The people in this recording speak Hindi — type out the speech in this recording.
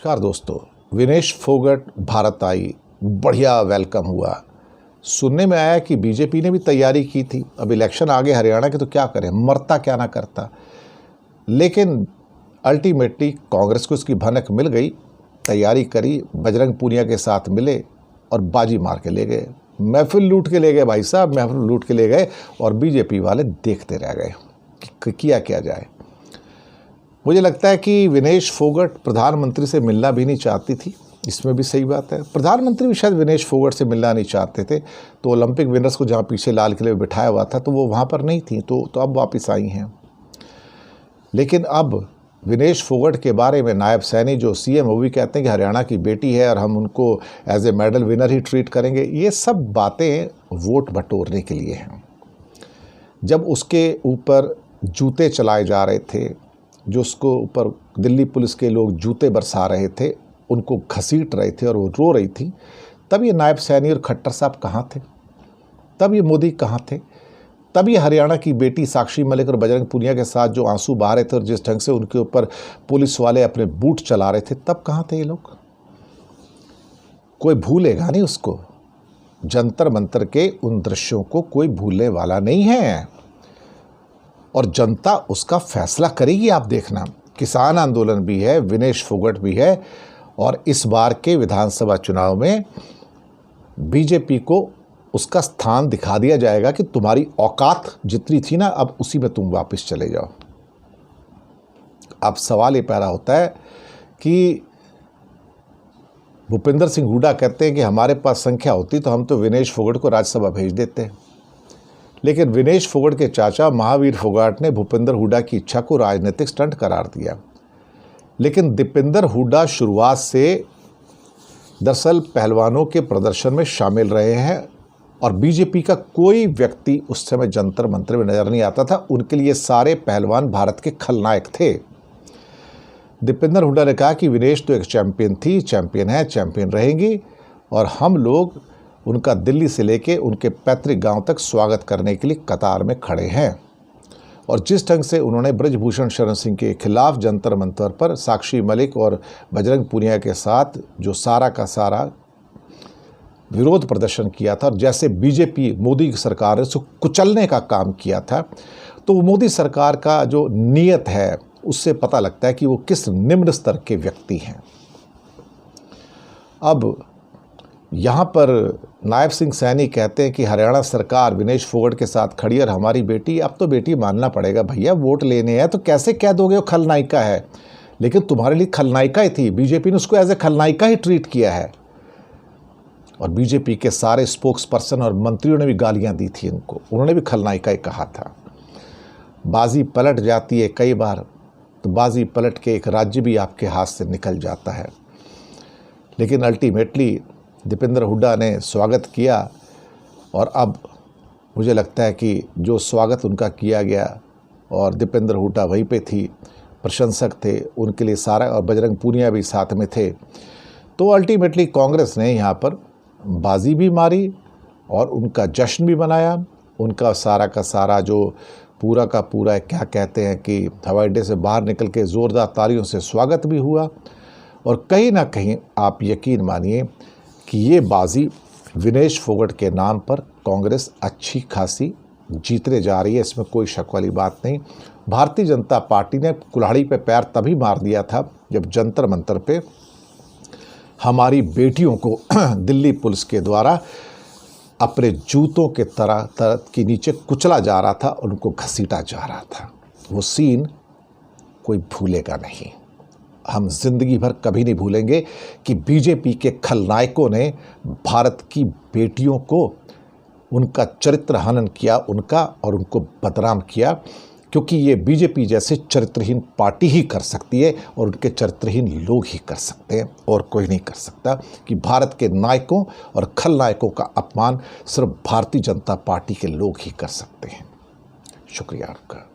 नमस्कार दोस्तों, विनेश फोगट भारत आई, बढ़िया वेलकम हुआ। सुनने में आया कि बीजेपी ने भी तैयारी की थी। अब इलेक्शन आगे हरियाणा के तो क्या करें, मरता क्या ना करता। लेकिन अल्टीमेटली कांग्रेस को इसकी भनक मिल गई, तैयारी करी, बजरंग पूनिया के साथ मिले और बाजी मार के ले गए। महफिल लूट के ले गए भाई साहब, महफिल लूट के ले गए और बीजेपी वाले देखते रह गए कि किया क्या जाए। मुझे लगता है कि विनेश फोगट प्रधानमंत्री से मिलना भी नहीं चाहती थी, इसमें भी सही बात है। प्रधानमंत्री भी शायद विनेश फोगट से मिलना नहीं चाहते थे, तो ओलंपिक विनर्स को जहाँ पीछे लाल किले में बिठाया हुआ था तो वो वहाँ पर नहीं थी, तो अब वापस आई हैं। लेकिन अब विनेश फोगट के बारे में नायब सैनी जो सीएम वो भी कहते हैं कि हरियाणा की बेटी है और हम उनको एज ए मेडल विनर ही ट्रीट करेंगे। ये सब बातें वोट बटोरने के लिए हैं। जब उसके ऊपर जूते चलाए जा रहे थे, जो उसको ऊपर दिल्ली पुलिस के लोग जूते बरसा रहे थे, उनको घसीट रहे थे और वो रो रही थी, तब ये नायब सैनी और खट्टर साहब कहाँ थे? तब ये मोदी कहाँ थे? तब ये हरियाणा की बेटी साक्षी मलिक और बजरंग पूनिया के साथ जो आंसू बहा रहे थे और जिस ढंग से उनके ऊपर पुलिस वाले अपने बूट चला रहे थे, तब कहाँ थे ये लोग? कोई भूलेगा नहीं उसको। जंतर मंतर के उन दृश्यों को कोई भूलने वाला नहीं है और जनता उसका फैसला करेगी। आप देखना, किसान आंदोलन भी है, विनेश फोगट भी है और इस बार के विधानसभा चुनाव में बीजेपी को उसका स्थान दिखा दिया जाएगा कि तुम्हारी औकात जितनी थी ना, अब उसी में तुम वापस चले जाओ। अब सवाल ये पैदा होता है कि भूपेंद्र सिंह हुड्डा कहते हैं कि हमारे पास संख्या होती तो हम तो विनेश फोगट को राज्यसभा भेज देते। लेकिन विनेश फोगट के चाचा महावीर फोगाट ने भूपेंद्र हुड्डा की इच्छा को राजनीतिक स्टंट करार दिया। लेकिन दीपेंद्र हुड्डा शुरुआत से दरअसल पहलवानों के प्रदर्शन में शामिल रहे हैं और बीजेपी का कोई व्यक्ति उस समय जंतर मंतर में नजर नहीं आता था। उनके लिए सारे पहलवान भारत के खलनायक थे। दीपेंद्र हुड्डा ने कहा कि विनेश तो एक चैंपियन थी, चैंपियन है, चैंपियन रहेंगी और हम लोग उनका दिल्ली से लेके उनके पैतृक गांव तक स्वागत करने के लिए कतार में खड़े हैं। और जिस ढंग से उन्होंने ब्रजभूषण शरण सिंह के खिलाफ जंतर मंतर पर साक्षी मलिक और बजरंग पूनिया के साथ जो सारा का सारा विरोध प्रदर्शन किया था और जैसे बीजेपी मोदी की सरकार ने उसको कुचलने का काम किया था, तो वो मोदी सरकार का जो नीयत है उससे पता लगता है कि वो किस निम्न स्तर के व्यक्ति हैं। अब यहाँ पर नायब सिंह सैनी कहते हैं कि हरियाणा सरकार विनेश फोगट के साथ खड़ी और हमारी बेटी, अब तो बेटी मानना पड़ेगा भैया, वोट लेने हैं तो कैसे कह दोगे वो खलनायिका है। लेकिन तुम्हारे लिए खलनायिका ही थी, बीजेपी ने उसको एज ए खलनायिका ही ट्रीट किया है और बीजेपी के सारे स्पोक्स पर्सन और मंत्रियों ने भी गालियां दी थी इनको, उन्होंने भी खलनायिका ही कहा था। बाजी पलट जाती है कई बार, तो बाजी पलट के एक राज्य भी आपके हाथ से निकल जाता है। लेकिन अल्टीमेटली दीपेंद्र हुड्डा ने स्वागत किया और अब मुझे लगता है कि जो स्वागत उनका किया गया और दीपेंद्र हुड्डा वहीं पे थी, प्रशंसक थे उनके लिए सारा, और बजरंग पूनिया भी साथ में थे, तो अल्टीमेटली कांग्रेस ने यहाँ पर बाजी भी मारी और उनका जश्न भी मनाया। उनका सारा का सारा जो पूरा का पूरा क्या कहते हैं कि हवाई अड्डे से बाहर निकल के ज़ोरदार तालियों से स्वागत भी हुआ। और कहीं ना कहीं आप यकीन मानिए कि ये बाजी विनेश फोगट के नाम पर कांग्रेस अच्छी खासी जीतने जा रही है, इसमें कोई शक वाली बात नहीं। भारतीय जनता पार्टी ने कुल्हाड़ी पे पैर तभी मार दिया था जब जंतर मंतर पे हमारी बेटियों को दिल्ली पुलिस के द्वारा अपने जूतों के तरह के नीचे कुचला जा रहा था, उनको घसीटा जा रहा था। वो सीन कोई भूलेगा नहीं। हम जिंदगी भर कभी नहीं भूलेंगे कि बीजेपी के खलनायकों ने भारत की बेटियों को उनका चरित्र हनन किया उनका और उनको बदनाम किया, क्योंकि ये बीजेपी जैसे चरित्रहीन पार्टी ही कर सकती है और उनके चरित्रहीन लोग ही कर सकते हैं और कोई नहीं कर सकता। कि भारत के नायकों और खलनायकों का अपमान सिर्फ भारतीय जनता पार्टी के लोग ही कर सकते हैं। शुक्रिया आपका।